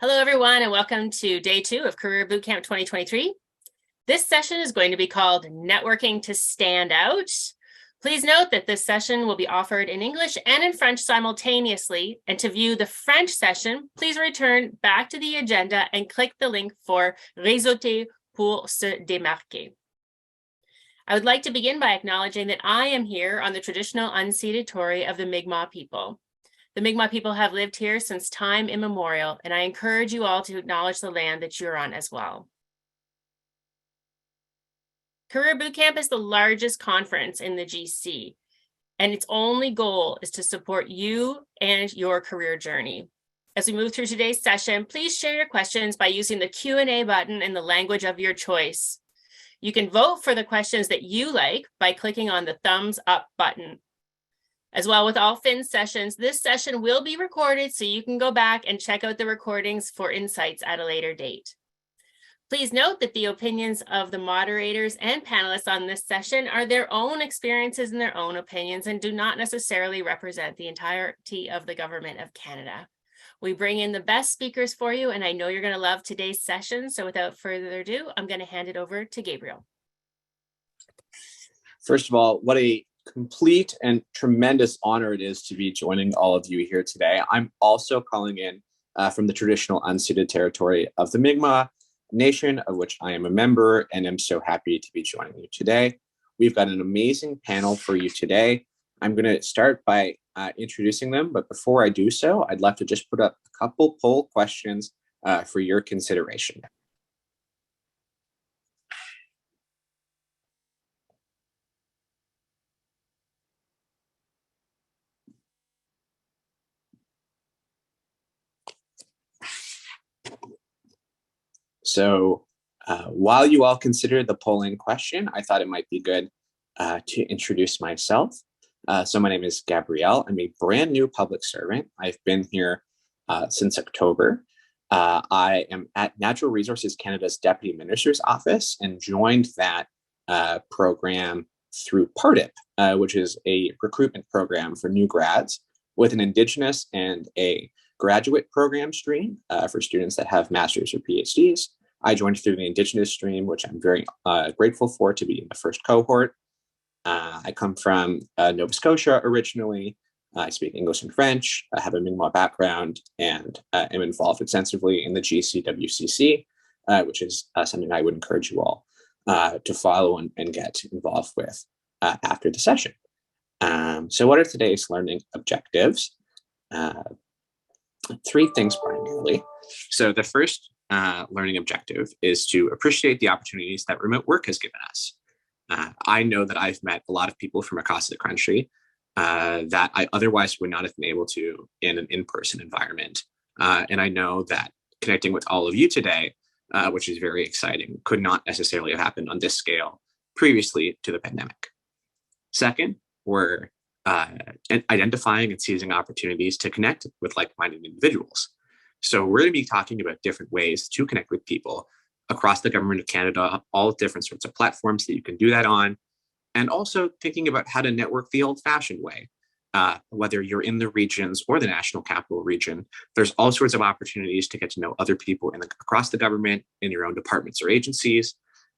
Hello, everyone, and welcome to day 2 of Career Bootcamp 2023. This session is going to be called Networking to Stand Out. Please note that this session will be offered in English and in French simultaneously. And to view the French session, please return back to the agenda and click the link for Réseauter pour se démarquer. I would like to begin by acknowledging that I am here on the traditional unceded Tory of the Mi'kmaq people. The Mi'kmaq people have lived here since time immemorial, and I encourage you all to acknowledge the land that you're on as well. Career Bootcamp is the largest conference in the GC, and its only goal is to support you and your career journey. As we move through today's session, please share your questions by using the Q&A button in the language of your choice. You can vote for the questions that you like by clicking on the thumbs up button. As well with all FIN sessions, this session will be recorded so you can go back and check out the recordings for insights at a later date. Please note that the opinions of the moderators and panelists on this session are their own experiences and their own opinions and do not necessarily represent the entirety of the Government of Canada. We bring in the best speakers for you, and I know you're going to love today's session. So without further ado, I'm going to hand it over to Gabriel. First of all, what a complete and tremendous honor it is to be joining all of you here today. I'm also calling in from the traditional unceded territory of the Mi'kmaq Nation, of which I am a member, and I'm so happy to be joining you today. We've got an amazing panel for you today. I'm going to start by introducing them, but before I do so, I'd love to just put up a couple poll questions for your consideration. So while you all consider the polling question, I thought it might be good to introduce myself. So my name is Gabrielle. I'm a brand new public servant. I've been here since October. I am at Natural Resources Canada's Deputy Minister's Office and joined that program through PARDIP, which is a recruitment program for new grads with an Indigenous and a graduate program stream for students that have master's or PhDs. I joined through the Indigenous stream, which I'm very grateful for to be in the first cohort. I come from Nova Scotia originally. I speak English and French. I have a Mi'kmaq background and am involved extensively in the GCWCC, which is something I would encourage you all to follow and get involved with after the session. So what are today's learning objectives? 3 things primarily. So the first learning objective is to appreciate the opportunities that remote work has given us. I know that I've met a lot of people from across the country that I otherwise would not have been able to in an in-person environment. And I know that connecting with all of you today, which is very exciting, could not necessarily have happened on this scale previously to the pandemic. Second, we're identifying and seizing opportunities to connect with like-minded individuals. So we're going to be talking about different ways to connect with people across the Government of Canada, all different sorts of platforms that you can do that on, and also thinking about how to network the old-fashioned way. Whether you're in the regions or the National Capital Region, there's all sorts of opportunities to get to know other people across the government, in your own departments or agencies.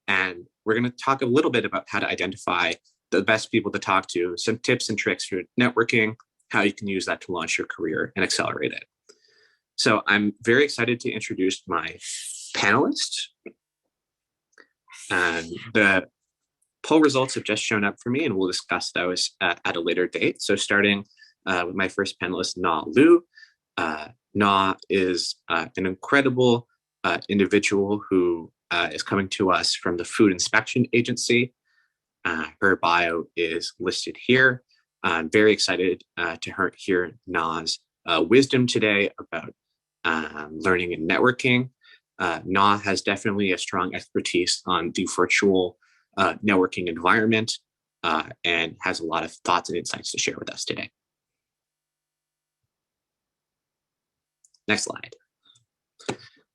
And we're going to talk a little bit about how to identify the best people to talk to, some tips and tricks for networking, how you can use that to launch your career and accelerate it. So I'm very excited to introduce my panelists. The poll results have just shown up for me, and we'll discuss those at a later date. So starting with my first panelist, Na Liu. Na is an incredible individual who is coming to us from the Food Inspection Agency. Her bio is listed here. I'm very excited to hear Na's wisdom today about learning and networking. Na has definitely a strong expertise on the virtual networking environment and has a lot of thoughts and insights to share with us today. Next slide.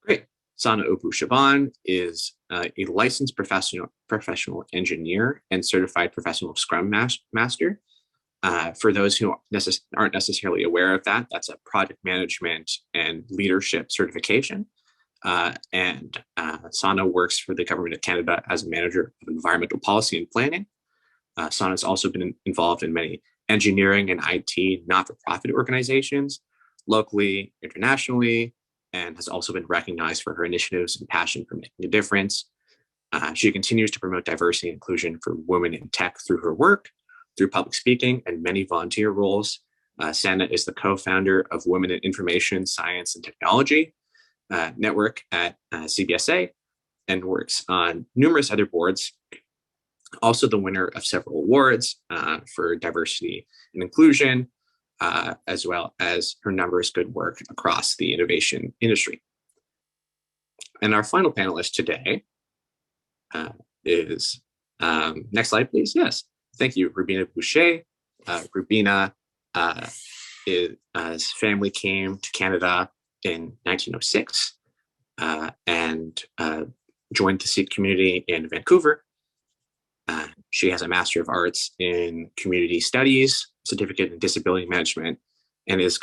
Great. Sana Obu-Shaban is a licensed professional engineer and certified professional Scrum Master. For those who aren't necessarily aware of that, that's a project management and leadership certification. Sana works for the Government of Canada as a manager of environmental policy and planning. Sana has also been involved in many engineering and IT not-for-profit organizations, locally, internationally, and has also been recognized for her initiatives and passion for making a difference. She continues to promote diversity and inclusion for women in tech through her work, through public speaking, and many volunteer roles. Sana is the co-founder of Women in Information, Science, and Technology network at CBSA, and works on numerous other boards. Also the winner of several awards for diversity and inclusion, as well as her numerous good work across the innovation industry. And our final panelist today is, next slide, please. Yes, thank you, Rubina Boucher. Rubina, his family came to Canada in 1906 and joined the Sikh community in Vancouver. She has a Master of Arts in Community Studies, certificate in Disability Management, and is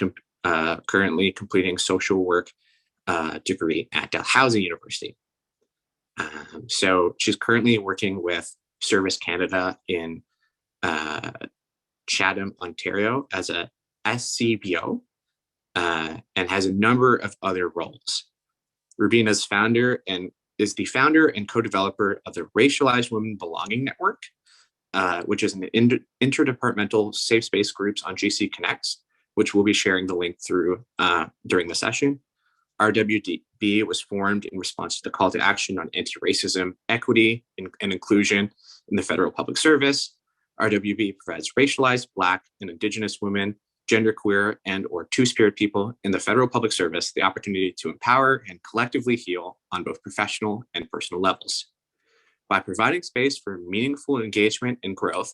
currently completing social work degree at Dalhousie University. So she's currently working with Service Canada in Chatham, Ontario as a SCBO, and has a number of other roles. Rubina's is the founder and co-developer of the Racialized Women Belonging Network, which is an interdepartmental safe space groups on GC Connects, which we'll be sharing the link through during the session. RWB was formed in response to the call to action on anti-racism, equity, and inclusion in the federal public service. RWB provides racialized, Black, and Indigenous women, genderqueer, and/or two-spirit people in the federal public service the opportunity to empower and collectively heal on both professional and personal levels. By providing space for meaningful engagement and growth,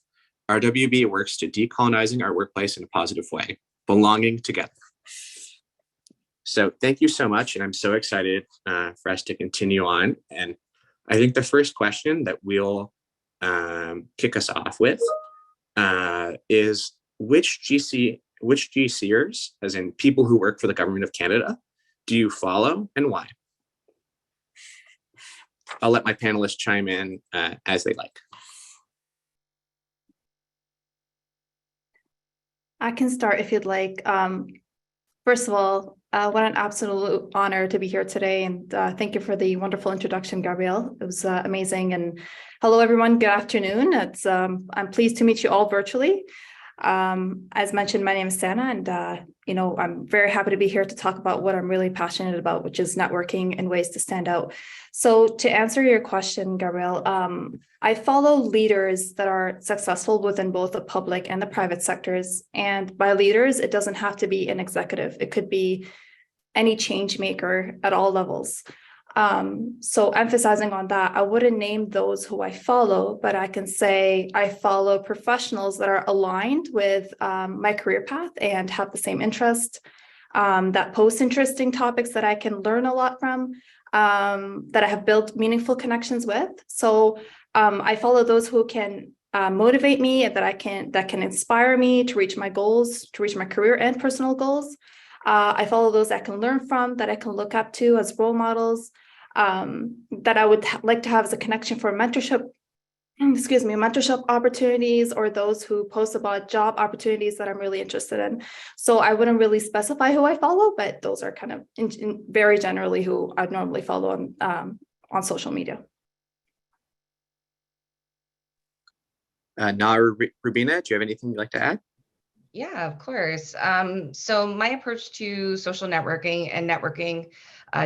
RWB works to decolonizing our workplace in a positive way, belonging together. So thank you so much, and I'm so excited for us to continue on. And I think the first question that we'll kick us off with is which GCers, as in people who work for the Government of Canada, do you follow and why? I'll let my panelists chime in as they like. I can start if you'd like. First of all, what an absolute honor to be here today. And thank you for the wonderful introduction, Gabrielle. It was amazing. And hello, everyone. Good afternoon. I'm pleased to meet you all virtually. As mentioned, my name is Sana, and I'm very happy to be here to talk about what I'm really passionate about, which is networking and ways to stand out. So to answer your question, Gabrielle, I follow leaders that are successful within both the public and the private sectors. And by leaders, it doesn't have to be an executive. It could be any change maker at all levels. So emphasizing on that, I wouldn't name those who I follow, but I can say I follow professionals that are aligned with my career path and have the same interest, that post interesting topics that I can learn a lot from, that I have built meaningful connections with. So I follow those who can motivate me, and that can inspire me to reach my goals, to reach my career and personal goals. I follow those I can learn from, that I can look up to as role models, that I would like to have as a connection for mentorship opportunities, or those who post about job opportunities that I'm really interested in. So I wouldn't really specify who I follow, but those are kind of very generally who I'd normally follow on social media. Now, Rubina, do you have anything you'd like to add? Yeah, of course. So my approach to social networking and networking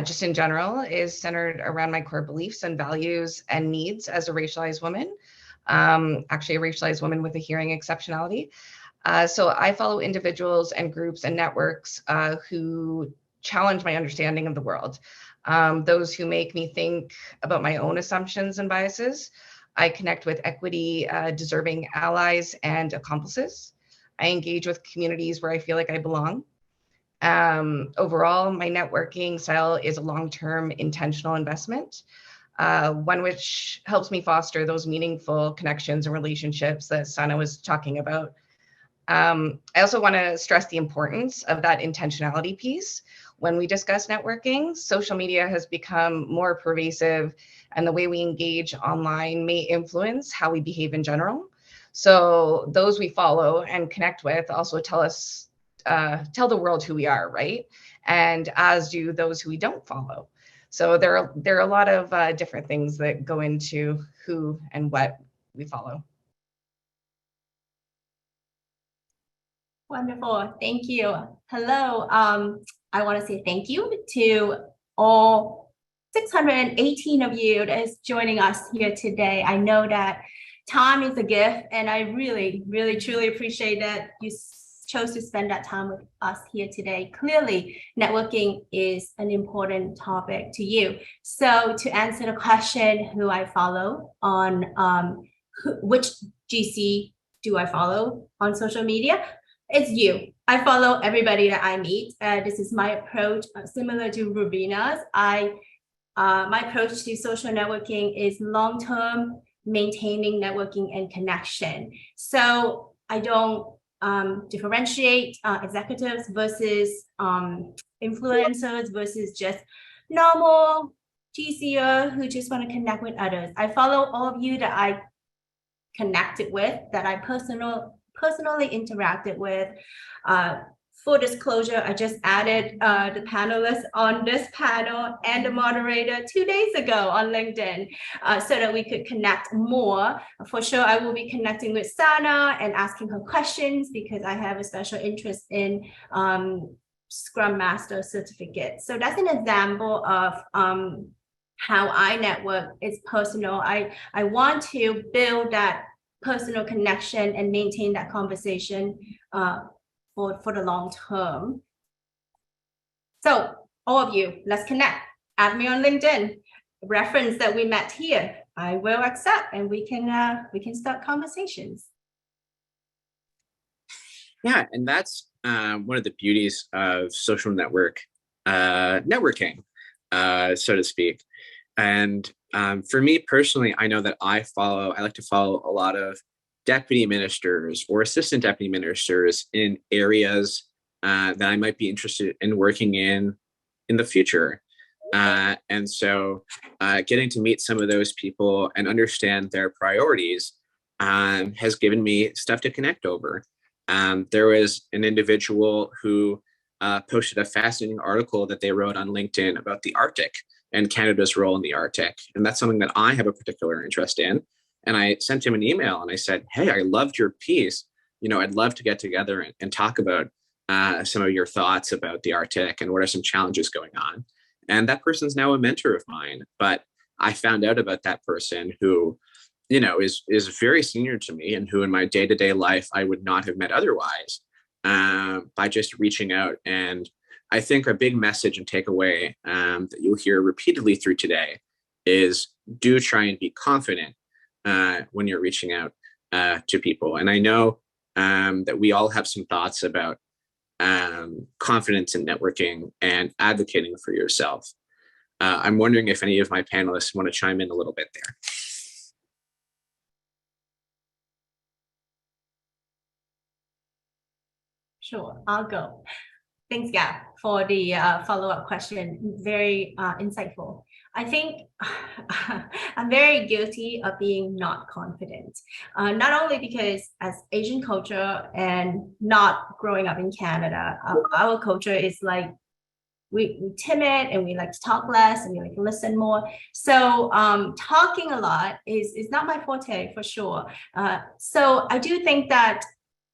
just in general is centered around my core beliefs and values and needs as a racialized woman, actually a racialized woman with a hearing exceptionality. So I follow individuals and groups and networks who challenge my understanding of the world, those who make me think about my own assumptions and biases. I connect with equity deserving allies and accomplices. I engage with communities where I feel like I belong. Overall, my networking style is a long-term intentional investment, one which helps me foster those meaningful connections and relationships that Sana was talking about. I also want to stress the importance of that intentionality piece. When we discuss networking, social media has become more pervasive, and the way we engage online may influence how we behave in general. So those we follow and connect with also tell the world who we are, right? And as do those who we don't follow. So there are a lot of different things that go into who and what we follow. Wonderful. Thank you. Hello. I want to say thank you to all 618 of you that is joining us here today. I know that time is a gift, and I really, really, truly appreciate that you chose to spend that time with us here today. Clearly, networking is an important topic to you. So to answer the question, who I follow on which GC do I follow on social media? It's you. I follow everybody that I meet. This is my approach, similar to Rubina's. My approach to social networking is long-term, maintaining networking and connection. So I don't differentiate executives versus influencers versus just normal GCer who just want to connect with others. I follow all of you that I connected with, that I personally interacted with. Full disclosure, I just added the panelists on this panel and the moderator 2 days ago on LinkedIn so that we could connect more. For sure, I will be connecting with Sana and asking her questions because I have a special interest in Scrum Master certificate. So that's an example of how I network. It's personal. I want to build that personal connection and maintain that conversation for the long term. So all of you, let's connect. Add me on LinkedIn. Reference that we met here. I will accept, and we can start conversations. Yeah, and that's one of the beauties of social networking, so to speak. And for me personally, I know that I like to follow a lot of deputy ministers or assistant deputy ministers in areas that I might be interested in working in the future. And so getting to meet some of those people and understand their priorities has given me stuff to connect over. There was an individual who posted a fascinating article that they wrote on LinkedIn about the Arctic and Canada's role in the Arctic. And that's something that I have a particular interest in. And I sent him an email and I said, hey, I loved your piece. I'd love to get together and talk about some of your thoughts about the Arctic and what are some challenges going on. And that person's now a mentor of mine. But I found out about that person who, is very senior to me and who in my day-to-day life I would not have met otherwise by just reaching out. And I think a big message and takeaway that you'll hear repeatedly through today is do try and be confident when you're reaching out to people. And I know that we all have some thoughts about confidence in networking and advocating for yourself. I'm wondering if any of my panelists want to chime in a little bit there. Sure, I'll go. Thanks, Gab, for the follow-up question. Very insightful. I think I'm very guilty of being not confident, not only because as Asian culture and not growing up in Canada, our culture is like we're timid and we like to talk less and we like to listen more. So talking a lot is not my forte for sure. So I do think that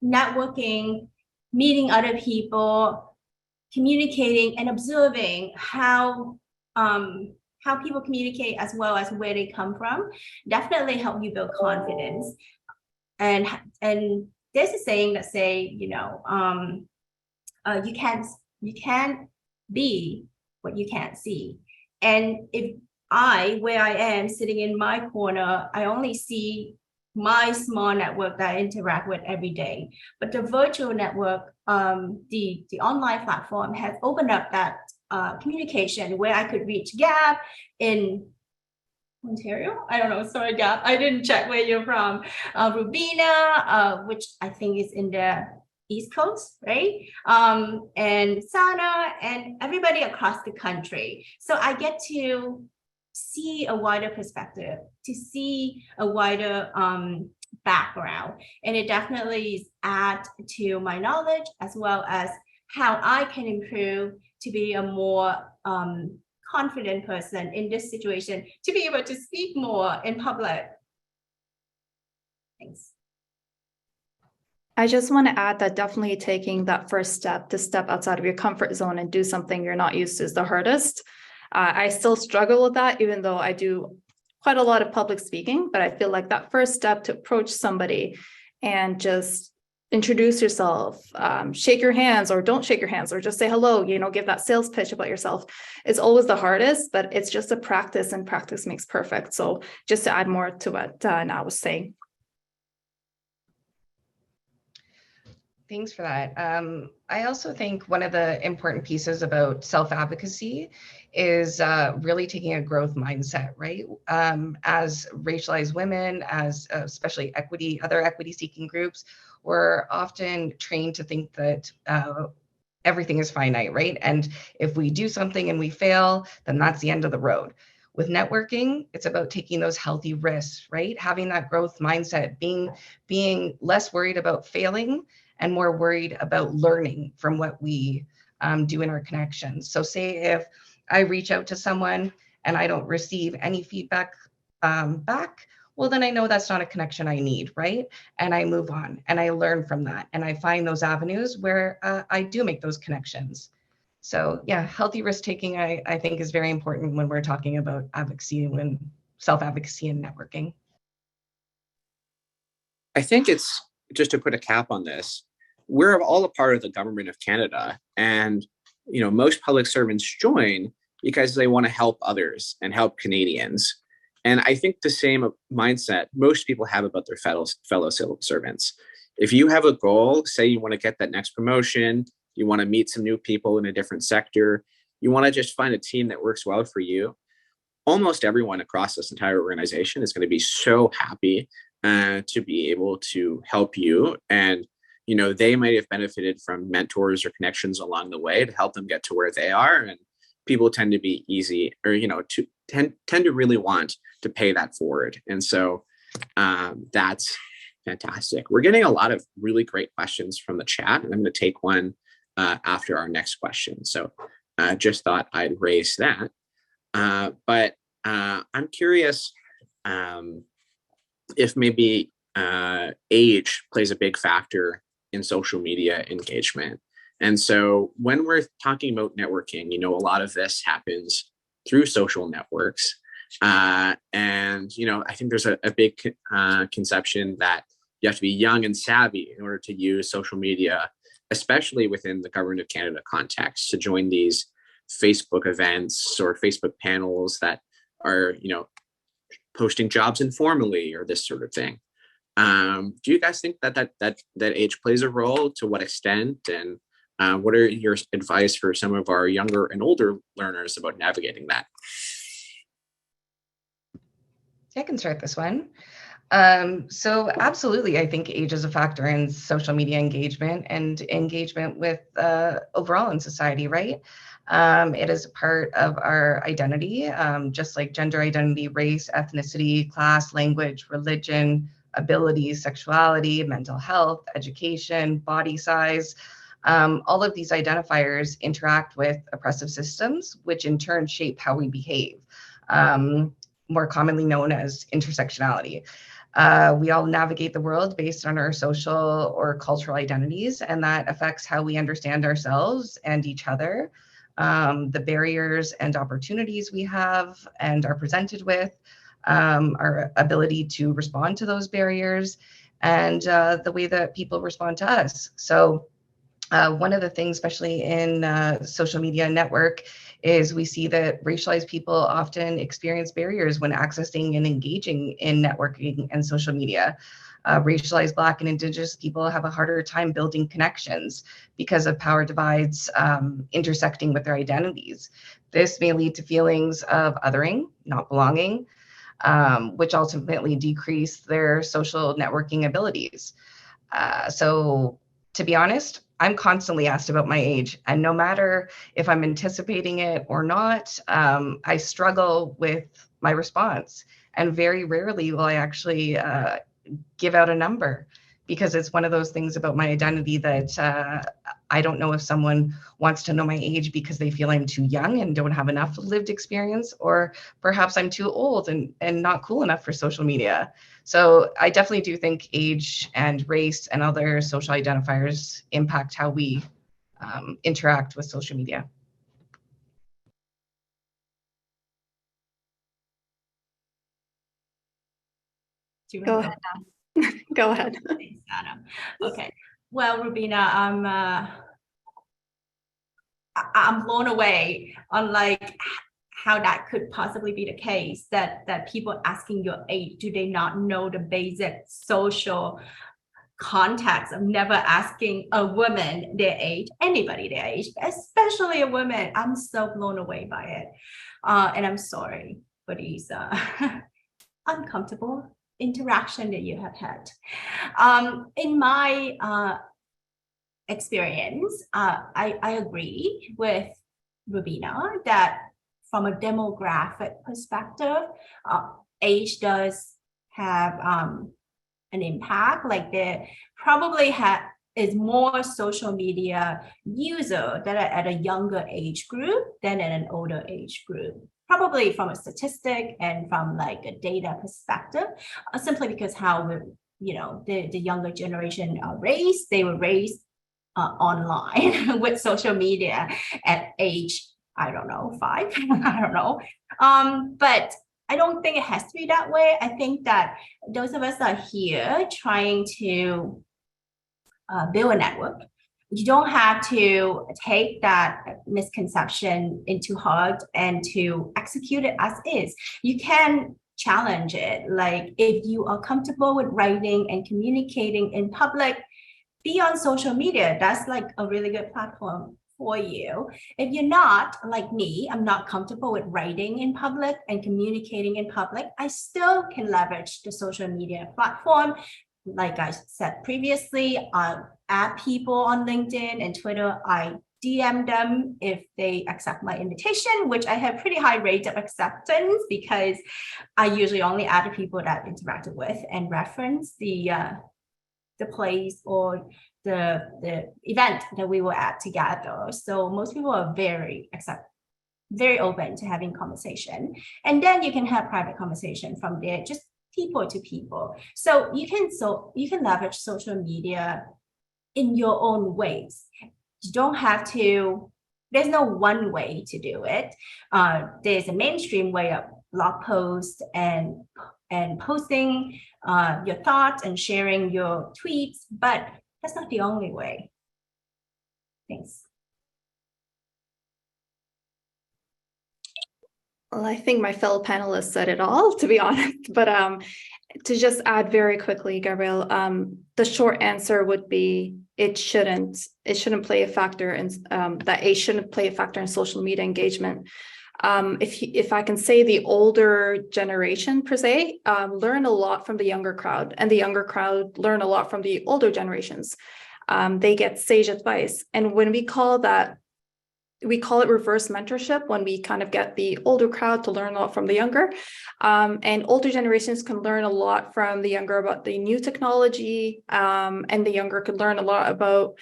networking, meeting other people, communicating and observing how people communicate as well as where they come from definitely help you build confidence. And there's a saying that say, you can't be what you can't see. And if where I am sitting in my corner, I only see my small network that I interact with every day. But the virtual network, the online platform has opened up that communication where I could reach Gab in Ontario. I don't know, sorry, Gab, I didn't check where you're from. Rubina, which I think is in the East Coast, right? And Sana and everybody across the country. So I get to see a wider perspective, to see a wider background. And it definitely is add to my knowledge as well as how I can improve to be a more confident person in this situation, to be able to speak more in public. Thanks. I just want to add that definitely taking that first step to step outside of your comfort zone and do something you're not used to is the hardest. I still struggle with that, even though I do quite a lot of public speaking, but I feel like that first step to approach somebody and just introduce yourself, shake your hands or don't shake your hands or just say hello, give that sales pitch about yourself is always the hardest, but it's just a practice and practice makes perfect. So just to add more to what Na was saying. Thanks for that. I also think one of the important pieces about self-advocacy is really taking a growth mindset, right? As racialized women, as especially other equity-seeking groups, we're often trained to think that everything is finite, right? And if we do something and we fail, then that's the end of the road. With networking, it's about taking those healthy risks, right? Having that growth mindset, being less worried about failing and more worried about learning from what we do in our connections. So say if I reach out to someone and I don't receive any feedback back, well, then I know that's not a connection I need, right? And I move on and I learn from that. And I find those avenues where I do make those connections. So yeah, healthy risk taking, I think is very important when we're talking about advocacy and self-advocacy and networking. I think it's, just to put a cap on this, we're all a part of the government of Canada, and most public servants join because they want to help others and help Canadians. And I think the same mindset most people have about their fellow civil servants. If you have a goal, say you want to get that next promotion, you want to meet some new people in a different sector, you want to just find a team that works well for you, almost everyone across this entire organization is going to be so happy to be able to help you. And, they might have benefited from mentors or connections along the way to help them get to where they are. And people tend to be easy or, tend to really want to pay that forward. And so that's fantastic. We're getting a lot of really great questions from the chat, and I'm going to take one after our next question. So just thought I'd raise that. But I'm curious if maybe age plays a big factor in social media engagement. And so when we're talking about networking, a lot of this happens through social networks. And, I think there's a big conception that you have to be young and savvy in order to use social media, especially within the Government of Canada context, to join these Facebook events or Facebook panels that are, posting jobs informally or this sort of thing. Do you guys think that age plays a role? To what extent? And what are your advice for some of our younger and older learners about navigating that? I can start this one. So absolutely, I think age is a factor in social media engagement and engagement with overall in society, right? It is a part of our identity, just like gender identity, race, ethnicity, class, language, religion, abilities, sexuality, mental health, education, body size. All of these identifiers interact with oppressive systems, which in turn shape how we behave, more commonly known as intersectionality. We all navigate the world based on our social or cultural identities, and that affects how we understand ourselves and each other. The barriers and opportunities we have and are presented with, our ability to respond to those barriers, and the way that people respond to us. So one of the things, especially in social media network, is we see that racialized people often experience barriers when accessing and engaging in networking and social media. Racialized Black and Indigenous people have a harder time building connections because of power divides intersecting with their identities. This may lead to feelings of othering, not belonging, which ultimately decrease their social networking abilities. So To be honest, I'm constantly asked about my age, and no matter if I'm anticipating it or not, I struggle with my response. And very rarely will I actually give out a number, because it's one of those things about my identity that I don't know if someone wants to know my age because they feel I'm too young and don't have enough lived experience, or perhaps I'm too old and not cool enough for social media. So I definitely do think age and race and other social identifiers impact how we interact with social media. Do you Go wanna ahead. Go ahead. Thanks, Anna. Okay. Well, Rubina, I'm blown away on like how that could possibly be the case, that people asking your age, do they not know the basic social context of never asking a woman their age, anybody their age, especially a woman? I'm so blown away by it. And I'm sorry for these uncomfortable interaction that you have had. In my experience, I agree with Rubina that from a demographic perspective, age does have an impact. Like there probably is more social media user that are at a younger age group than at an older age group. Probably from a statistic and from like a data perspective, simply because how the younger generation are raised. They were raised online with social media at age, I don't know, 5. I don't know. But I don't think it has to be that way. I think that those of us are here trying to build a network. You don't have to take that misconception into heart and to execute it as is. You can challenge it. Like if you are comfortable with writing and communicating in public, be on social media. That's like a really good platform for you. If you're not like me, I'm not comfortable with writing in public and communicating in public, I still can leverage the social media platform. Like I said previously, add people on LinkedIn and Twitter. I DM them if they accept my invitation, which I have pretty high rate of acceptance because I usually only add the people that I've interacted with and reference the place or the event that we were at together. So most people are very open to having conversation. And then you can have private conversation from there, just people to people. So you can leverage social media in your own ways. You don't have to, there's no one way to do it. There's a mainstream way of blog posts and posting your thoughts and sharing your tweets, but that's not the only way. Thanks. Well, I think my fellow panelists said it all, to be honest. But to just add very quickly, Gabrielle, the short answer would be it shouldn't play a factor in that age shouldn't play a factor in social media engagement. If I can say, the older generation per se learn a lot from the younger crowd, and the younger crowd learn a lot from the older generations. They get sage advice, and when we call it reverse mentorship, when we kind of get the older crowd to learn a lot from the younger, and older generations can learn a lot from the younger about the new technology, and the younger could learn a lot about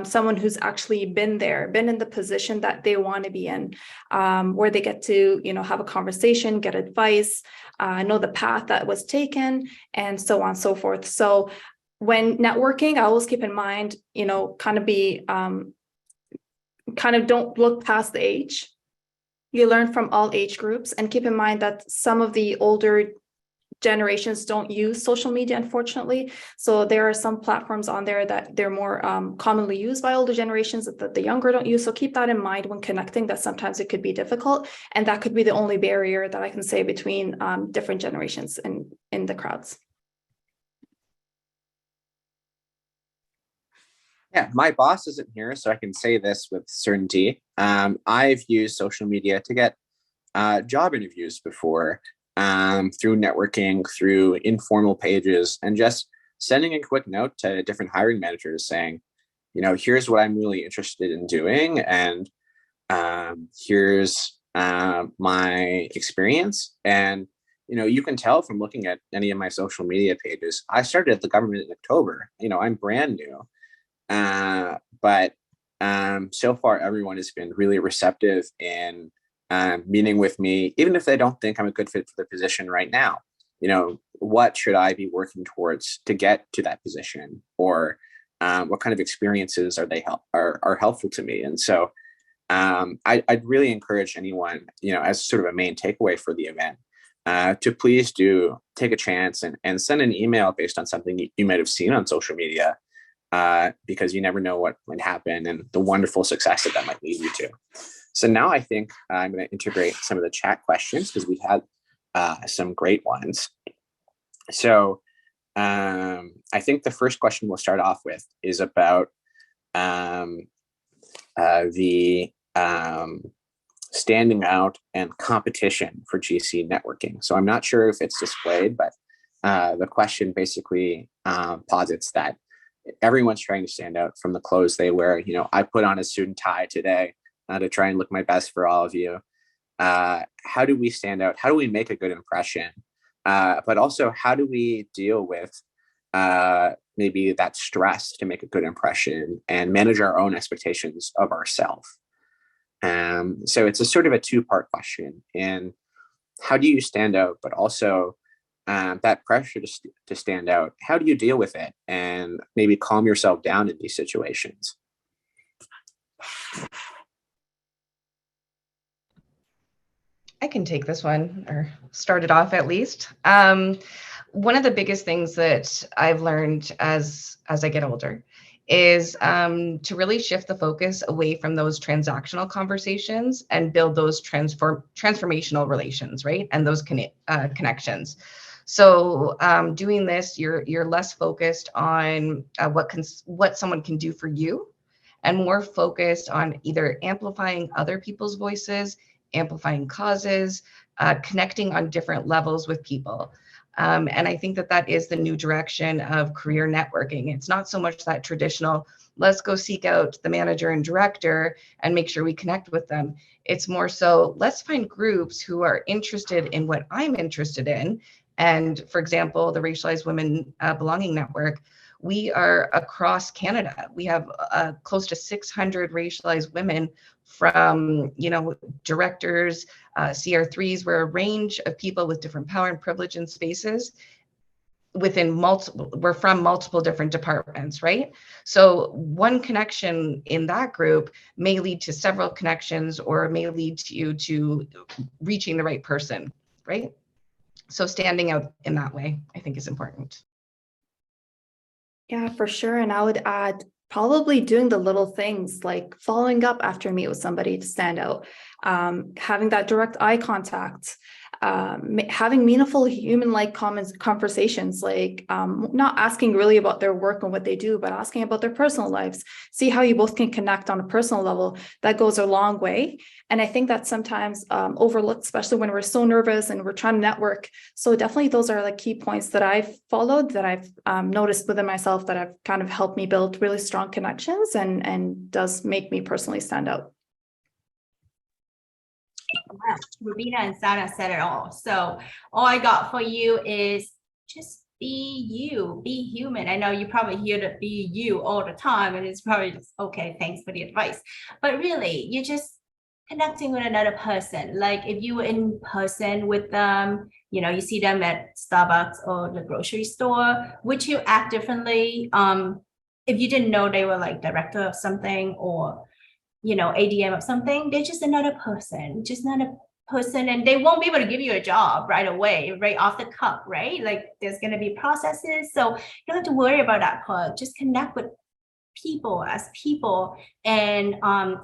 someone who's actually been in the position that they want to be in, where they get to, have a conversation, get advice, know the path that was taken, and so on and so forth. So when networking, I always keep in mind, kind of don't look past the age. You learn from all age groups, and keep in mind that some of the older generations don't use social media, unfortunately. So there are some platforms on there that they're more commonly used by older generations that the younger don't use. So keep that in mind when connecting, that sometimes it could be difficult, and that could be the only barrier that I can say between different generations in the crowds. Yeah, my boss isn't here, so I can say this with certainty. I've used social media to get job interviews before, through networking, through informal pages, and just sending a quick note to different hiring managers saying, here's what I'm really interested in doing, and here's my experience. And you can tell from looking at any of my social media pages, I started at the government in October. I'm brand new, but so far everyone has been really receptive in meeting with me, even if they don't think I'm a good fit for the position right now. What should I be working towards to get to that position, or what kind of experiences are helpful to me? And so I'd really encourage anyone, as sort of a main takeaway for the event, to please do take a chance and send an email based on something you might have seen on social media, because you never know what might happen and the wonderful success that might lead you to. So now I think I'm going to integrate some of the chat questions, because we've had some great ones. So I think the first question we'll start off with is about the standing out and competition for GC networking. So I'm not sure if it's displayed, but the question basically posits that everyone's trying to stand out from the clothes they wear. I put on a suit and tie today to try and look my best for all of you. How do we stand out? How do we make a good impression? But also, how do we deal with maybe that stress to make a good impression and manage our own expectations of ourselves? So it's a sort of a two-part question. And how do you stand out, but also that pressure to stand out, how do you deal with it and maybe calm yourself down in these situations? I can take this one, or start it off at least. One of the biggest things that I've learned as I get older is to really shift the focus away from those transactional conversations and build those transformational relations, right? And those connections. So doing this, you're less focused on what someone can do for you, and more focused on either amplifying other people's voices, amplifying causes, connecting on different levels with people. And I think that is the new direction of career networking. It's not so much that traditional, let's go seek out the manager and director and make sure we connect with them. It's more so, let's find groups who are interested in what I'm interested in. And for example, the Racialized Women Belonging Network, we are across Canada. We have close to 600 racialized women, from directors, CR3s. We're a range of people with different power and privilege and spaces we're from multiple different departments, right? So one connection in that group may lead to several connections, or may lead to you to reaching the right person, right? So standing out in that way, I think, is important. Yeah, for sure. And I would add probably doing the little things like following up after a meet with somebody to stand out, having that direct eye contact, having meaningful human-like conversations, like not asking really about their work and what they do, but asking about their personal lives. See how you both can connect on a personal level. That goes a long way. And I think that's sometimes overlooked, especially when we're so nervous and we're trying to network. So definitely those are the key points that I've followed, that I've noticed within myself, that have kind of helped me build really strong connections and does make me personally stand out. Wow, Rubina and Sana said it all. So all I got for you is just be you, be human. I know you probably hear to be you all the time, and it's probably just, okay, thanks for the advice. But really, you're just connecting with another person. Like if you were in person with them, you see them at Starbucks or the grocery store, would you act differently? If you didn't know they were like director of something, or ADM of something, they're just another person, and they won't be able to give you a job right away, right off the cuff, right? Like there's going to be processes. So you don't have to worry about that part. Just connect with people as people. And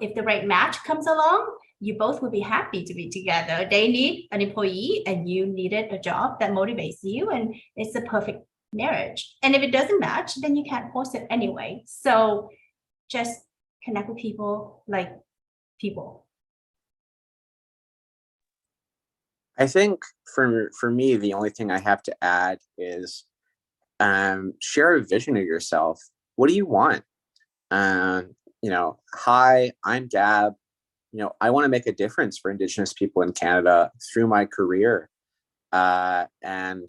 if the right match comes along, you both will be happy to be together. They need an employee and you needed a job that motivates you, and it's a perfect marriage. And if it doesn't match, then you can't force it anyway. So just connect with people like people. I think for me, the only thing I have to add is share a vision of yourself. What do you want? Hi, I'm Gab. I want to make a difference for Indigenous people in Canada through my career. And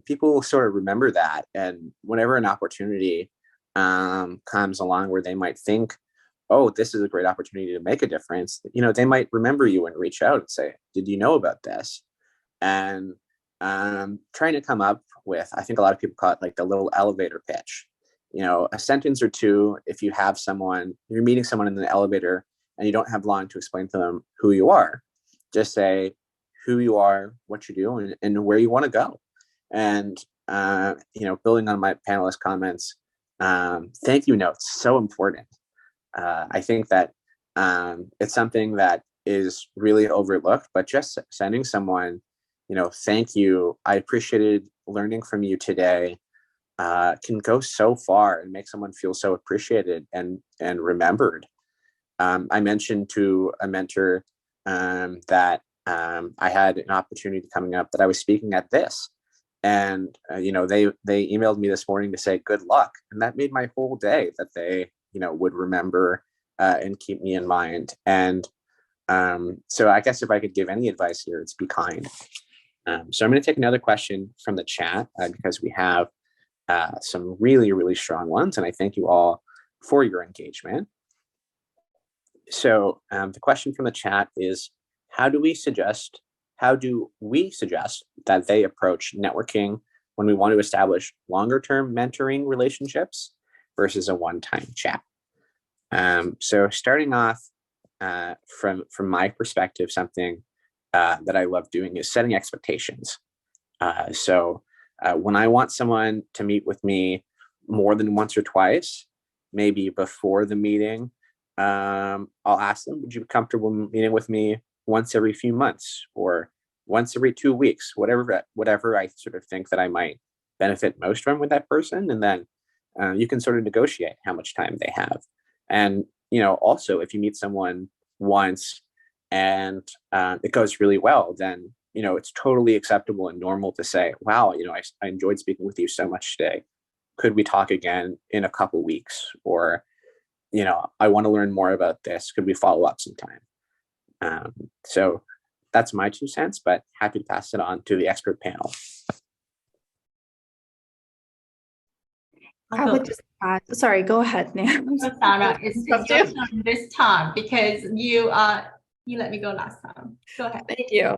people will sort of remember that. And whenever an opportunity comes along where they might think, oh, this is a great opportunity to make a difference, they might remember you and reach out and say, did you know about this? And trying to come up with, I think a lot of people call it like the little elevator pitch, a sentence or two. If you have someone, you're meeting someone in the elevator and you don't have long to explain to them who you are, just say who you are, what you do, and where you want to go. And, building on my panelist comments, thank you notes, so important. I think that it's something that is really overlooked, but just sending someone, thank you, I appreciated learning from you today, can go so far and make someone feel so appreciated and remembered. I mentioned to a mentor that I had an opportunity coming up that I was speaking at this. And, they emailed me this morning to say good luck. And that made my whole day, that they, would remember and keep me in mind. And so I guess if I could give any advice here, it's be kind. So I'm going to take another question from the chat because we have some really, really strong ones. And I thank you all for your engagement. So the question from the chat is, how do we suggest that they approach networking when we want to establish longer term mentoring relationships versus a one-time chat? So starting off from my perspective, something that I love doing is setting expectations. So when I want someone to meet with me more than once or twice, maybe before the meeting, I'll ask them, would you be comfortable meeting with me once every few months or once every 2 weeks, whatever I sort of think that I might benefit most from with that person. And then you can sort of negotiate how much time they have. And, also if you meet someone once and it goes really well, then, it's totally acceptable and normal to say, wow, I enjoyed speaking with you so much today. Could we talk again in a couple weeks? Or, I want to learn more about this. Could we follow up sometime? So that's my 2 cents, but happy to pass it on to the expert panel. I would just add, sorry, go ahead, Nan. Sana, it's your turn this time because you let me go last time. Go ahead. Thank you.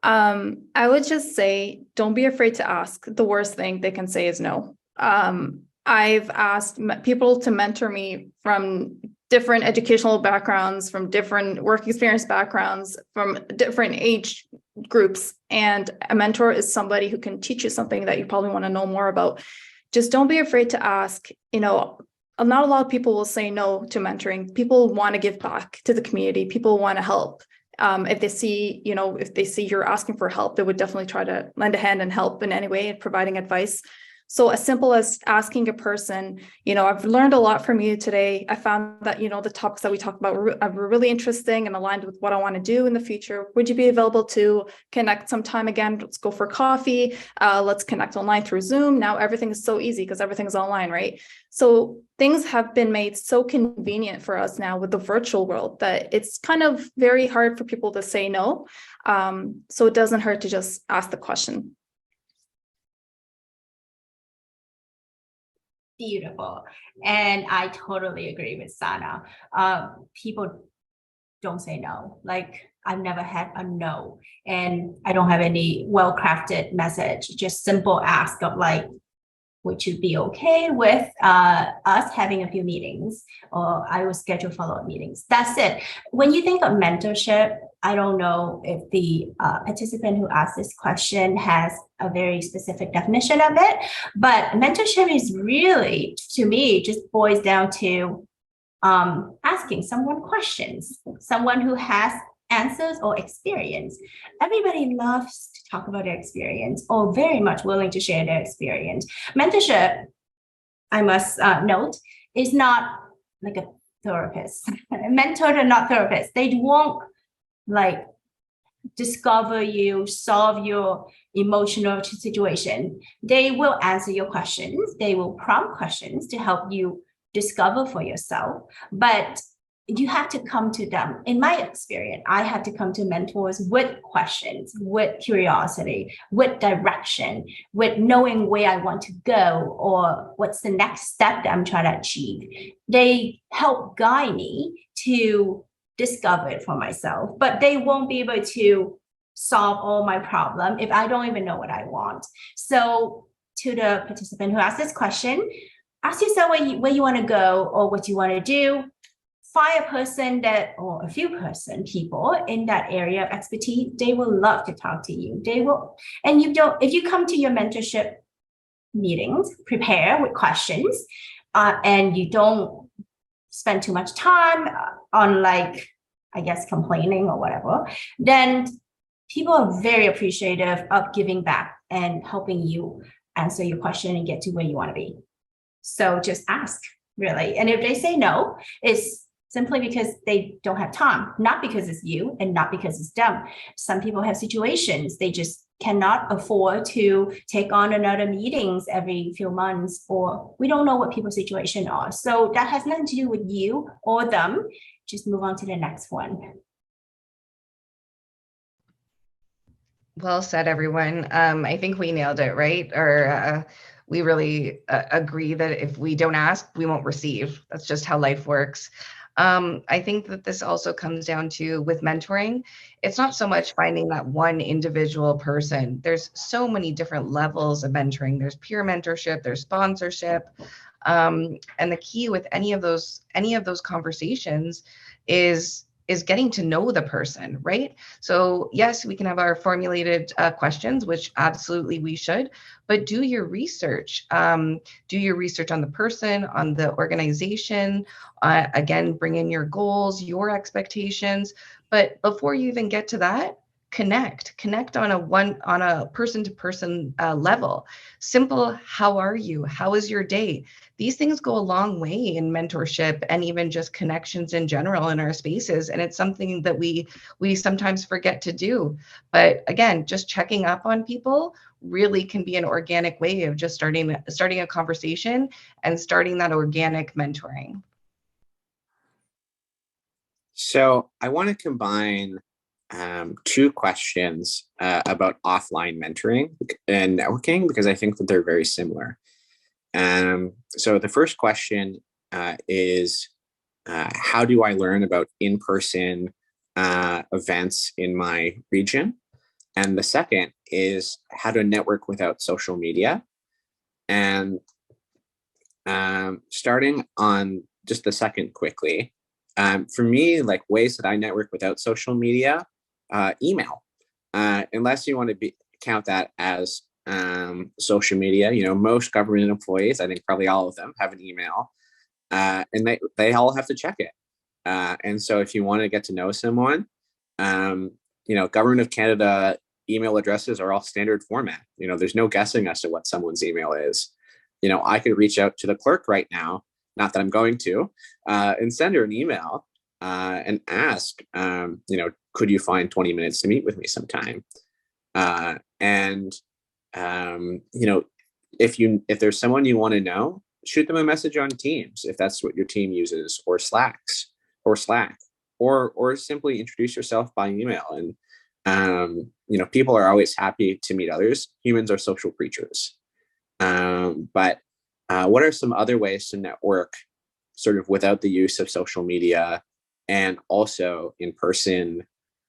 I would just say, don't be afraid to ask. The worst thing they can say is no. I've asked people to mentor me from different educational backgrounds, from different work experience backgrounds, from different age groups. And a mentor is somebody who can teach you something that you probably want to know more about. Just don't be afraid to ask. Not a lot of people will say no to mentoring. People want to give back to the community. People want to help. If they see you're asking for help, they would definitely try to lend a hand and help in any way and providing advice. So as simple as asking a person, I've learned a lot from you today. I found that, the topics that we talked about were really interesting and aligned with what I want to do in the future. Would you be available to connect sometime again? Let's go for coffee. Let's connect online through Zoom. Now everything is so easy because everything's online, right? So things have been made so convenient for us now with the virtual world that it's kind of very hard for people to say no. So it doesn't hurt to just ask the question. Beautiful. And I totally agree with Sana. People don't say no. Like, I've never had a no, and I don't have any well-crafted message, just simple ask of like, would you be okay with us having a few meetings, or I will schedule follow-up meetings. That's it. When you think of mentorship, I don't know if the participant who asked this question has a very specific definition of it, but mentorship is really, to me, just boils down to asking someone questions, someone who has answers or experience. Everybody loves to talk about their experience or very much willing to share their experience. Mentorship, I must note, is not like a therapist. Mentors are not therapists. They won't like discover you, solve your emotional situation. They will answer your questions. They will prompt questions to help you discover for yourself, but you have to come to them. In my experience, I have to come to mentors with questions, with curiosity, with direction, with knowing where I want to go or what's the next step that I'm trying to achieve. They help guide me to discover it for myself, but they won't be able to solve all my problem if I don't even know what I want. So to the participant who asked this question, ask yourself where you want to go or what you want to do. Find a person or a few people in that area of expertise. They will love to talk to you. They will, and if you come to your mentorship meetings, prepare with questions, and you don't spend too much time on complaining or whatever, then people are very appreciative of giving back and helping you answer your question and get to where you want to be. So just ask, really. And if they say no, it's simply because they don't have time, not because it's you and not because it's them. Some people have situations, they just cannot afford to take on another meetings every few months, or we don't know what people's situation are. So that has nothing to do with you or them. Just move on to the next one. Well said, everyone. I think we nailed it, right? Or we really agree that if we don't ask, we won't receive. That's just how life works. I think that this also comes down to, with mentoring, it's not so much finding that one individual person. There's so many different levels of mentoring. There's peer mentorship, there's sponsorship. And the key with any of those conversations is getting to know the person, right? So yes, we can have our formulated questions, which absolutely we should, but do your research. Do your research on the person, on the organization. Again, bring in your goals, your expectations. But before you even get to that, connect on a person-to-person level. Simple, how are you? How is your day? These things go a long way in mentorship and even just connections in general in our spaces. And it's something that we sometimes forget to do. But again, just checking up on people really can be an organic way of just starting a conversation and starting that organic mentoring. So I want to combine two questions about offline mentoring and networking, because I think that they're very similar. So the first question is, how do I learn about in-person events in my region? And the second is how to network without social media. And starting on just the second quickly, for me, like ways that I network without social media, email, unless you want to count that as social media. You know, most government employees, I think probably all of them, have an email, and they all have to check it. And so if you want to get to know someone, you know, Government of Canada email addresses are all standard format. You know, there's no guessing as to what someone's email is. You know, I could reach out to the clerk right now, not that I'm going to, and send her an email and ask, you know, could you find 20 minutes to meet with me sometime? And you know, if there's someone you want to know, shoot them a message on Teams if that's what your team uses, or Slack, or simply introduce yourself by email. And you know, people are always happy to meet others. Humans are social creatures. But what are some other ways to network sort of without the use of social media, and also in person?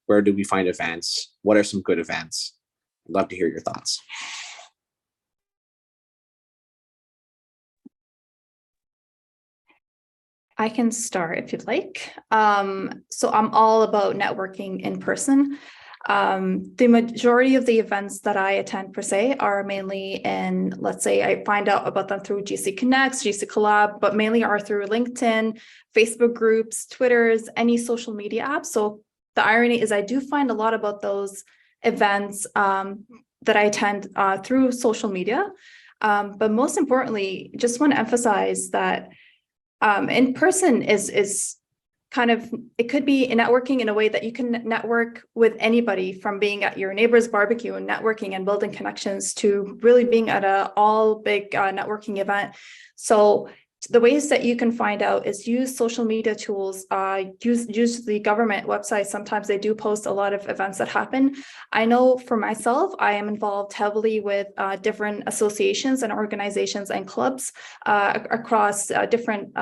Where do we find events? What are some good events? I'd love to hear your thoughts. I can start if you'd like. So I'm all about networking in person. The majority of the events that I attend per se are mainly in, let's say I find out about them through GC Connects, GC Collab, but mainly are through LinkedIn, Facebook groups, Twitters, any social media apps. So the irony is I do find a lot about those events that I attend through social media. But most importantly, just want to emphasize that in person is kind of, it could be networking in a way that you can network with anybody, from being at your neighbor's barbecue and networking and building connections to really being at a all big networking event. So the ways that you can find out is use social media tools, use the government website. Sometimes they do post a lot of events that happen. I know for myself, I am involved heavily with different associations and organizations and clubs across different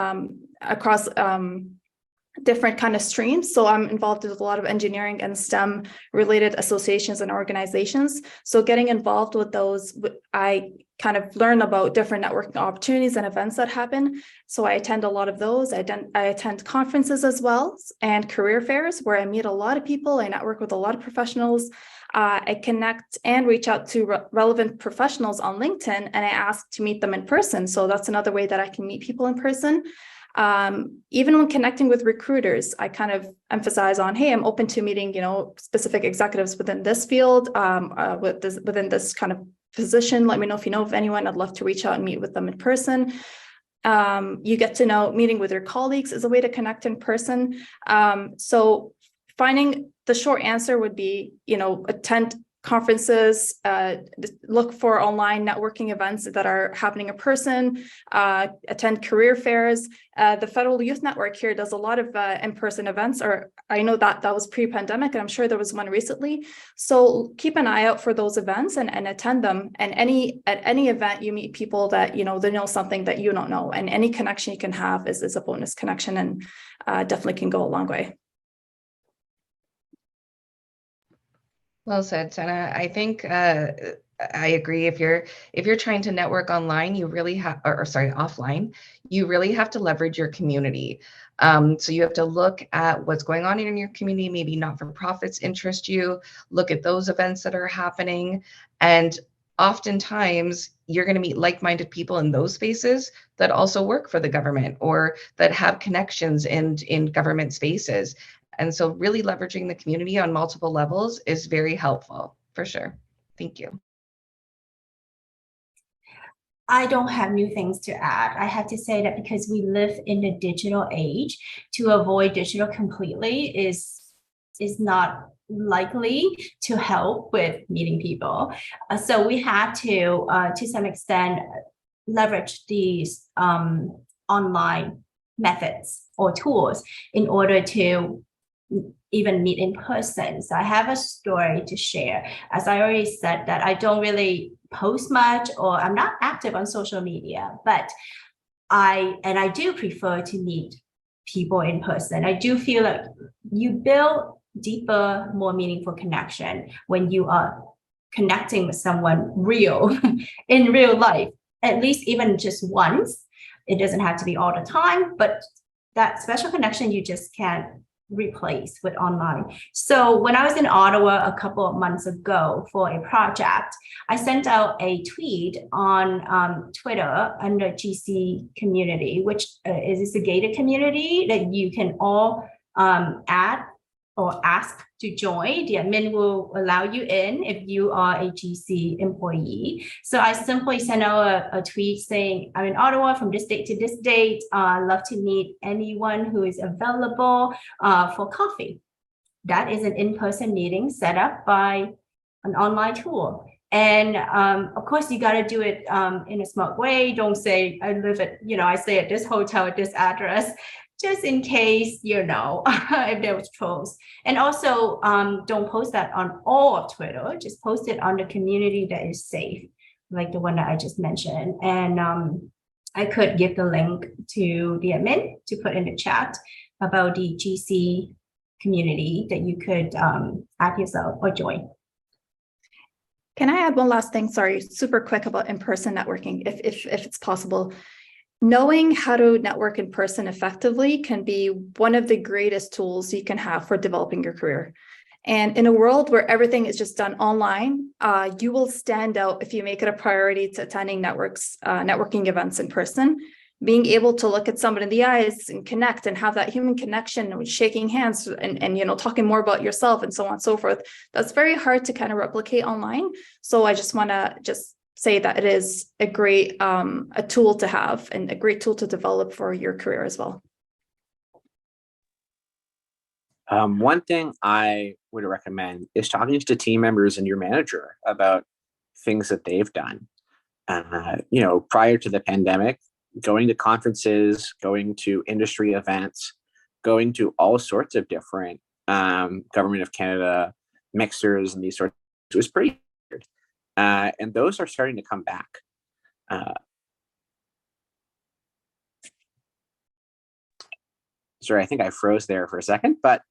kind of streams. So I'm involved with a lot of engineering and STEM related associations and organizations. So getting involved with those, I kind of learn about different networking opportunities and events that happen. So I attend a lot of those. I attend conferences as well and career fairs where I meet a lot of people. I network with a lot of professionals. I connect and reach out to relevant professionals on LinkedIn, and I ask to meet them in person. So that's another way that I can meet people in person. Even when connecting with recruiters, I kind of emphasize on, hey, I'm open to meeting, specific executives within this field, within this kind of position. Let me know if you know of anyone. I'd love to reach out and meet with them in person. You get to know meeting with your colleagues is a way to connect in person. So finding the short answer would be, attend conferences, look for online networking events that are happening in person, attend career fairs. The Federal Youth Network here does a lot of in-person events, or I know that was pre-pandemic, and I'm sure there was one recently. So keep an eye out for those events and attend them. And at any event, you meet people that, they know something that you don't know, and any connection you can have is a bonus connection, and definitely can go a long way. Well said, Sana. I think I agree. If you're trying to network online, you really have, or sorry, offline, you really have to leverage your community. So you have to look at what's going on in your community. Maybe not-for-profits interest you. Look at those events that are happening, and oftentimes you're going to meet like-minded people in those spaces that also work for the government or that have connections in government spaces. And so really leveraging the community on multiple levels is very helpful, for sure. Thank you. I don't have new things to add. I have to say that because we live in the digital age, to avoid digital completely is not likely to help with meeting people. So we have to some extent, leverage these online methods or tools in order to even meet in person. So I have a story to share. As I already said, that I don't really post much, or I'm not active on social media, but I do prefer to meet people in person. I do feel like you build deeper, more meaningful connection when you are connecting with someone real in real life, at least even just once. It doesn't have to be all the time, but that special connection you just can't replace with online. So when I was in Ottawa a couple of months ago for a project, I sent out a tweet on Twitter under GC community, which is a gated community that you can all add or ask to join. The admin will allow you in if you are a GC employee. So I simply sent out a tweet saying, I'm in Ottawa from this date to this date. I'd love to meet anyone who is available for coffee. That is an in-person meeting set up by an online tool. And of course, you got to do it in a smart way. Don't say, I live at, I stay at this hotel at this address, just in case, if there was trolls. And also, don't post that on all of Twitter. Just post it on the community that is safe, like the one that I just mentioned. And I could give the link to the admin to put in the chat about the GC community that you could add yourself or join. Can I add one last thing? Sorry, super quick about in-person networking, if it's possible. Knowing how to network in person effectively can be one of the greatest tools you can have for developing your career. And in a world where everything is just done online, you will stand out if you make it a priority to attending networking events in person. Being able to look at someone in the eyes and connect and have that human connection with shaking hands and talking more about yourself and so on and so forth. That's very hard to kind of replicate online. So I just want to say that it is a great a tool to have and a great tool to develop for your career as well. One thing I would recommend is talking to team members and your manager about things that they've done. Prior to the pandemic, going to conferences, going to industry events, going to all sorts of different Government of Canada mixers and these sorts. It was pretty weird. And those are starting to come back. Sorry, I think I froze there for a second, but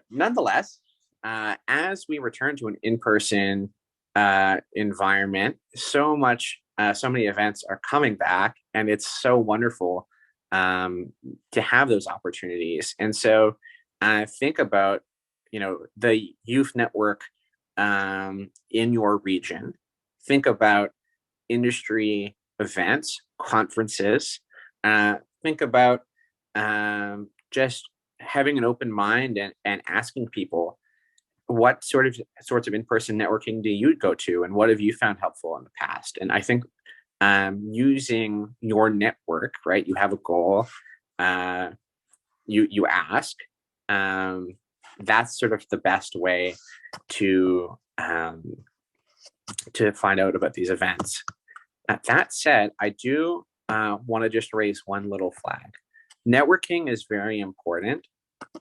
nonetheless, as we return to an in-person environment, so many events are coming back, and it's so wonderful to have those opportunities. And so think about, the youth network in your region. Think about industry events, conferences. Think about just having an open mind and asking people, what sorts of in-person networking do you go to, and what have you found helpful in the past? And I think using your network, right? You have a goal, you ask. That's sort of the best way to find out about these events. That said, I do want to just raise one little flag. Networking is very important,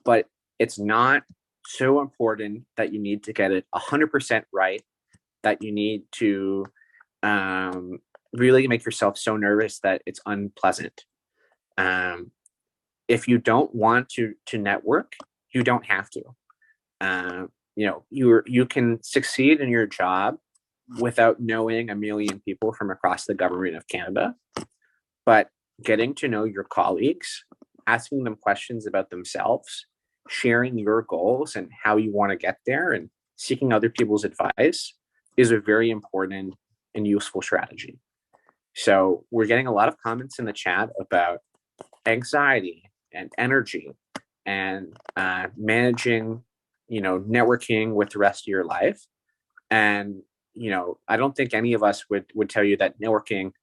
but it's not so important that you need to get it 100% right, that you need to really make yourself so nervous that it's unpleasant. If you don't want to network, you don't have to. You can succeed in your job without knowing a million people from across the Government of Canada, but getting to know your colleagues, asking them questions about themselves, sharing your goals and how you want to get there, and seeking other people's advice is a very important and useful strategy. So we're getting a lot of comments in the chat about anxiety and energy and managing, networking with the rest of your life. And, I don't think any of us would tell you that networking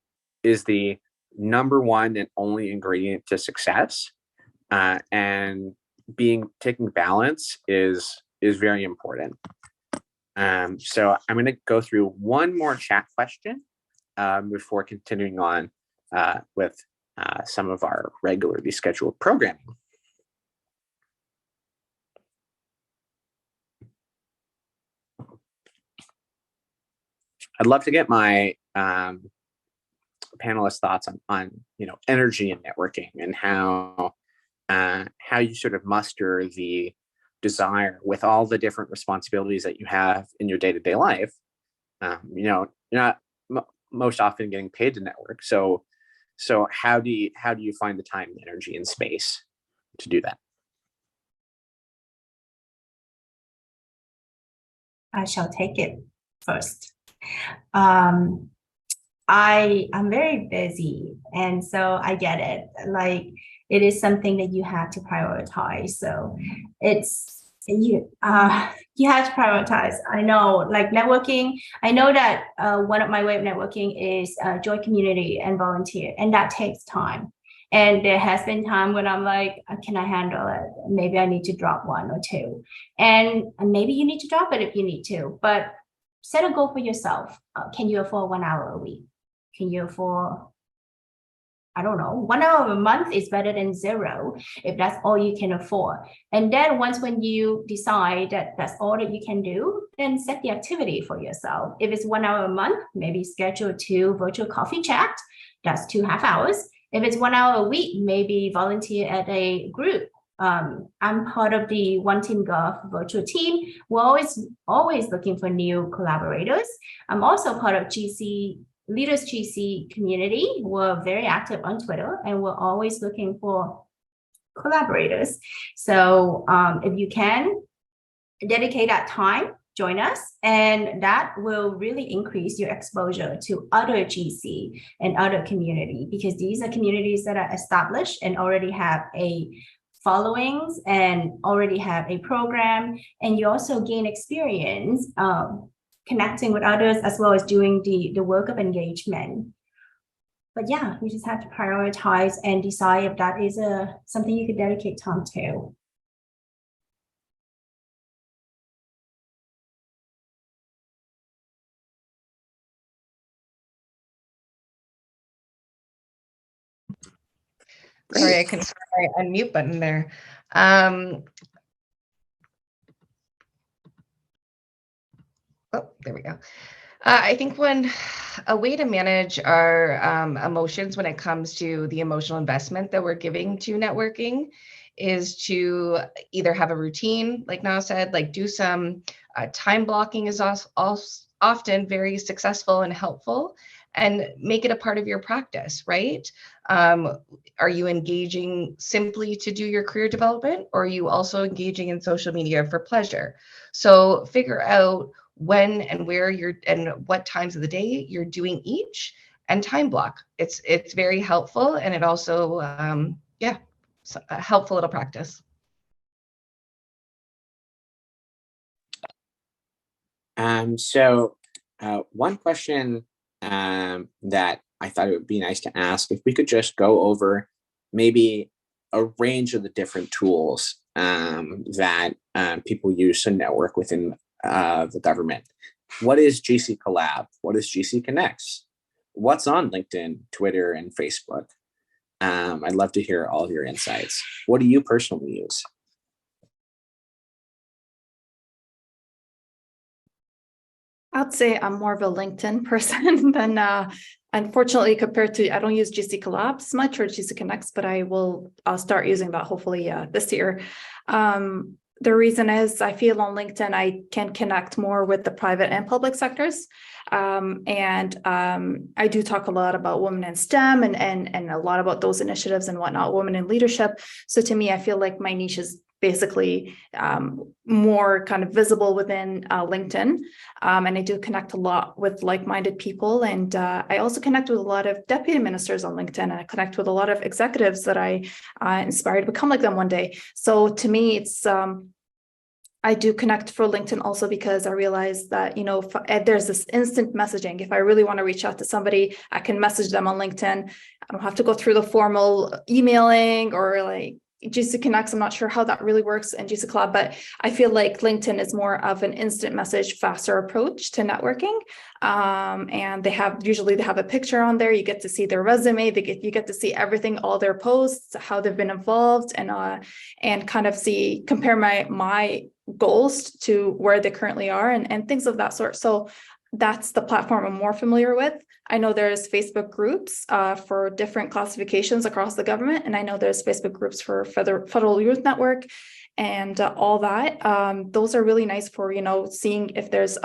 is the number one and only ingredient to success. And taking balance is very important. So I'm going to go through one more chat question before continuing on with some of our regularly scheduled programming. I'd love to get my panelists' thoughts on energy and networking, and how you sort of muster the desire with all the different responsibilities that you have in your day-to-day life. You're not most often getting paid to network. So how do you find the time, energy, and space to do that? I shall take it first. I'm very busy, and so I get it. Like, it is something that you have to prioritize. So you have to prioritize. I know, like networking. I know that one of my way of networking is join community and volunteer, and that takes time. And there has been time when I'm like, can I handle it? Maybe I need to drop one or two, and maybe you need to drop it if you need to, but set a goal for yourself. Can you afford 1 hour a week? Can you afford, I don't know, 1 hour a month is better than zero if that's all you can afford. And then when you decide that that's all that you can do, then set the activity for yourself. If it's 1 hour a month, maybe schedule 2 virtual coffee chat. That's 2.5 hours. If it's 1 hour a week, maybe volunteer at a group. I'm part of the One Team Golf virtual team. We're always looking for new collaborators. I'm also part of Leaders GC community. We're very active on Twitter, and we're always looking for collaborators. So if you can dedicate that time, join us, and that will really increase your exposure to other GC and other community, because these are communities that are established and already have a followings and already have a program, and you also gain experience connecting with others as well as doing the work of engagement. But yeah, you just have to prioritize and decide if that is something you could dedicate time to. Sorry, I couldn't find my unmute button there. Oh, there we go. I think a way to manage our emotions when it comes to the emotional investment that we're giving to networking is to either have a routine, like Na said, like do some time blocking is also often very successful and helpful, and make it a part of your practice, right? Are you engaging simply to do your career development, or are you also engaging in social media for pleasure? So figure out when and where and what times of the day you're doing each, and time block. It's very helpful, and it also it's a helpful little practice. So one question that I thought it would be nice to ask, if we could just go over maybe a range of the different tools that people use to network within the government. What is GC Collab? What is GC Connects? What's on LinkedIn, Twitter, and Facebook? I'd love to hear all of your insights. What do you personally use? I'd say I'm more of a LinkedIn person than unfortunately compared to, I don't use GC Collabs much or GC Connects, but I'll start using that hopefully this year. The reason is I feel on LinkedIn, I can connect more with the private and public sectors. I do talk a lot about women in STEM and a lot about those initiatives and whatnot, women in leadership. So to me, I feel like my niche is basically more kind of visible within LinkedIn. And I do connect a lot with like-minded people. And I also connect with a lot of deputy ministers on LinkedIn, and I connect with a lot of executives that I inspire to become like them one day. So to me, it's I do connect for LinkedIn also because I realize that, if there's this instant messaging. If I really want to reach out to somebody, I can message them on LinkedIn. I don't have to go through the formal emailing or like GC Connects. I'm not sure how that really works in GC Collab, but I feel like LinkedIn is more of an instant message, faster approach to networking. And usually they have a picture on there. You get to see their resume. You get to see everything, all their posts, how they've been involved, and kind of compare my goals to where they currently are and things of that sort. So that's the platform I'm more familiar with. I know there's Facebook groups for different classifications across the government, and I know there's Facebook groups for Federal Youth Network and all that. Those are really nice for seeing if there's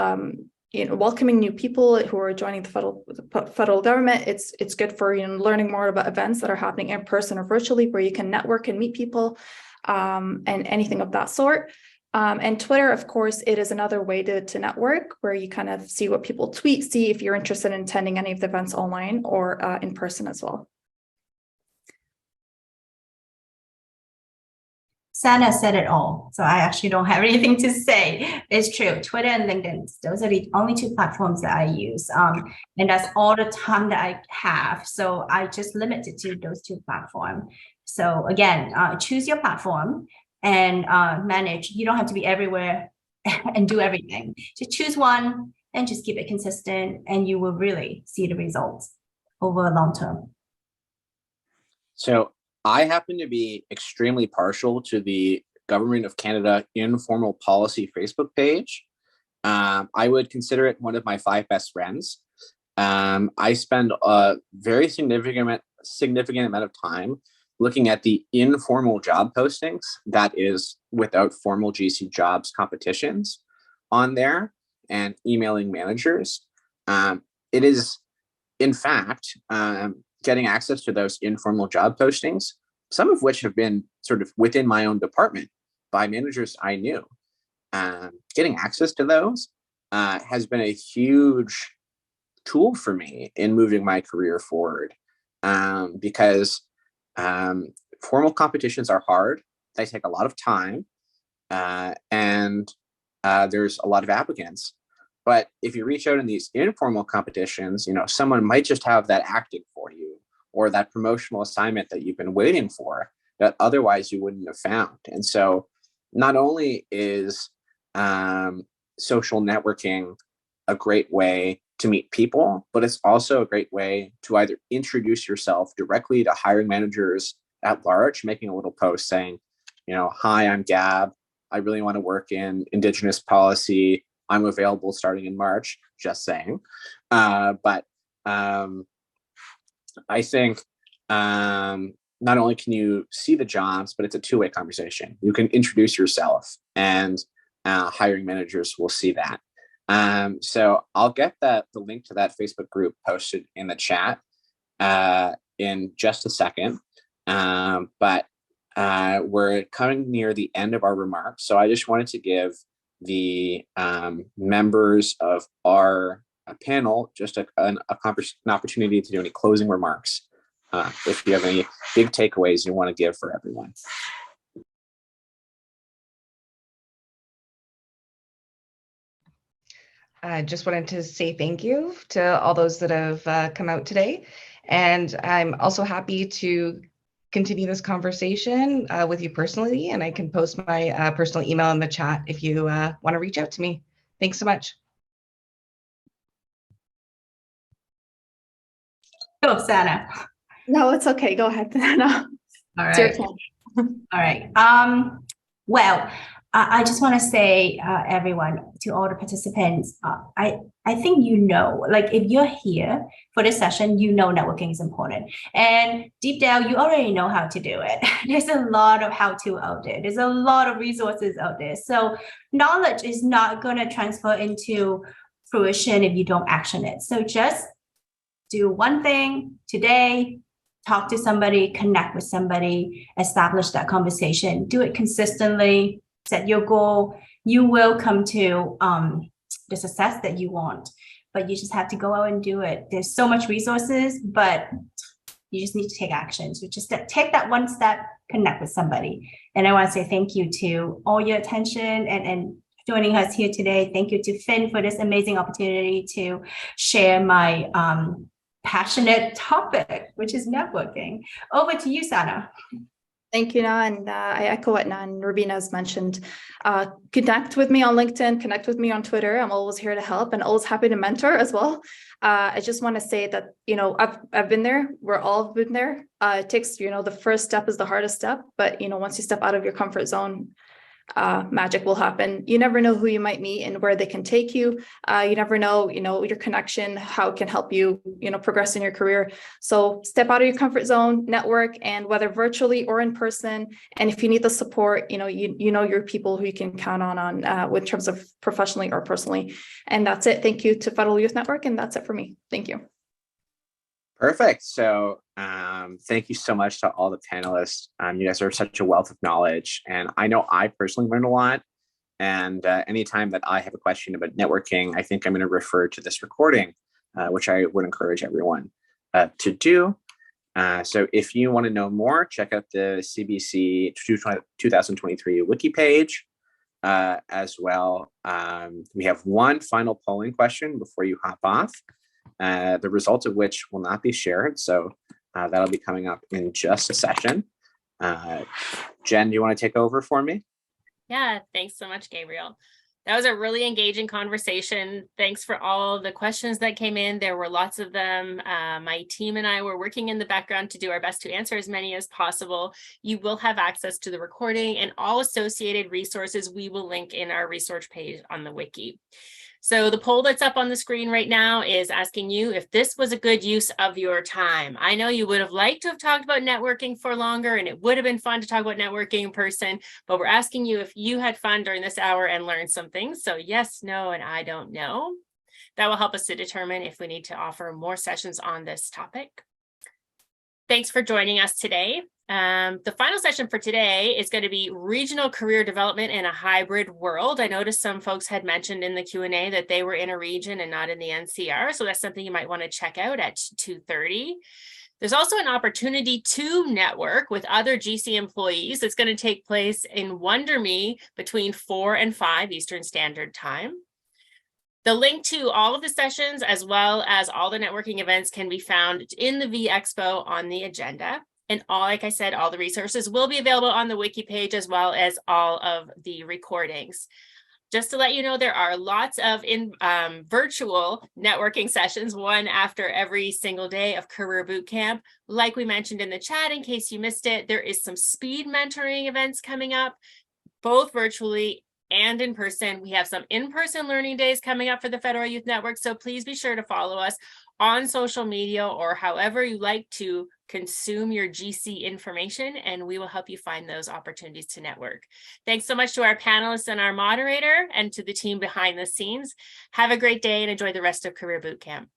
welcoming new people who are joining the federal government. It's good for learning more about events that are happening in person or virtually, where you can network and meet people and anything of that sort. And Twitter, of course, it is another way to network, where you kind of see what people tweet, see if you're interested in attending any of the events online or in person as well. Sana said it all, so I actually don't have anything to say. It's true. Twitter and LinkedIn, those are the only two platforms that I use. And that's all the time that I have. So I just limit it to those two platforms. So again, choose your platform and manage. You don't have to be everywhere and do everything. Just choose one and just keep it consistent, and you will really see the results over a long term. So I happen to be extremely partial to the Government of Canada Informal Policy Facebook page. I would consider it one of my 5 best friends. I spend a very significant amount of time looking at the informal job postings, that is without formal GC jobs competitions on there, and emailing managers. It is, in fact, getting access to those informal job postings, some of which have been sort of within my own department by managers I knew. Getting access to those has been a huge tool for me in moving my career forward, because formal competitions are hard. They take a lot of time, and there's a lot of applicants. But if you reach out in these informal competitions, someone might just have that acting for you, or that promotional assignment that you've been waiting for that otherwise you wouldn't have found. And so not only is social networking a great way to meet people, but it's also a great way to either introduce yourself directly to hiring managers at large, making a little post saying, hi, I'm Gab. I really want to work in Indigenous policy. I'm available starting in March, just saying. But I think not only can you see the jobs, but it's a two-way conversation. You can introduce yourself and hiring managers will see that. So I'll get the link to that Facebook group posted in the chat in just a second. But we're coming near the end of our remarks. So I just wanted to give the members of our panel just an opportunity to do any closing remarks. If you have any big takeaways you want to give for everyone. I just wanted to say thank you to all those that have come out today. And I'm also happy to continue this conversation with you personally. And I can post my personal email in the chat if you want to reach out to me. Thanks so much. Go, Sana. No, it's okay. Go ahead. No, All it's your right. turn. All right. Well, I just want to say, everyone, to all the participants, I think like if you're here for this session, networking is important. And deep down, you already know how to do it. There's a lot of how-to out there. There's a lot of resources out there. So knowledge is not going to transfer into fruition if you don't action it. So just do one thing today. Talk to somebody, connect with somebody, establish that conversation, do it consistently, set your goal. You will come to the success that you want, but you just have to go out and do it. There's so much resources, but you just need to take action. So just take that one step, connect with somebody. And I want to say thank you to all your attention and joining us here today. Thank you to Finn for this amazing opportunity to share my passionate topic, which is networking. Over to you, Sana. Thank you, Na, and I echo what Na and Rubina has mentioned. Connect with me on LinkedIn, connect with me on Twitter. I'm always here to help and always happy to mentor as well. I just want to say that, I've been there. We're all been there. It takes, the first step is the hardest step, but, once you step out of your comfort zone, magic will happen. You never know who you might meet and where they can take you. You never know, your connection, how it can help you, progress in your career. So step out of your comfort zone, network, and whether virtually or in person. And if you need the support, your people who you can count on in terms of professionally or personally. And that's it. Thank you to Federal Youth Network. And that's it for me. Thank you. Perfect. So thank you so much to all the panelists. You guys are such a wealth of knowledge. And I know I personally learned a lot. And anytime that I have a question about networking, I think I'm going to refer to this recording, which I would encourage everyone to do. So if you want to know more, check out the CBC 2023 wiki page as well. We have one final polling question before you hop off. The results of which will not be shared. So that'll be coming up in just a session. Jen, do you want to take over for me? Yeah, thanks so much, Gabriel. That was a really engaging conversation. Thanks for all the questions that came in. There were lots of them. My team and I were working in the background to do our best to answer as many as possible. You will have access to the recording and all associated resources we will link in our resource page on the wiki. So the poll that's up on the screen right now is asking you if this was a good use of your time. I know you would have liked to have talked about networking for longer, and it would have been fun to talk about networking in person, but we're asking you if you had fun during this hour and learned some things. So yes, no, and I don't know. That will help us to determine if we need to offer more sessions on this topic. Thanks for joining us today. The final session for today is going to be regional career development in a hybrid world. I noticed some folks had mentioned in the Q&A that they were in a region and not in the NCR. So that's something you might want to check out at 2:30. There's also an opportunity to network with other GC employees that's going to take place in Wonder Me between 4 and 5 Eastern Standard Time. The link to all of the sessions, as well as all the networking events, can be found in the V-Expo on the agenda. And like I said, all the resources will be available on the wiki page, as well as all of the recordings. Just to let you know, there are lots of virtual networking sessions, one after every single day of Career Bootcamp. Like we mentioned in the chat, in case you missed it, there is some speed mentoring events coming up, both virtually and in person. We have some in-person learning days coming up for the Federal Youth Network, so please be sure to follow us on social media or however you like to consume your GC information, and we will help you find those opportunities to network. Thanks so much to our panelists and our moderator and to the team behind the scenes. Have a great day and enjoy the rest of Career Bootcamp.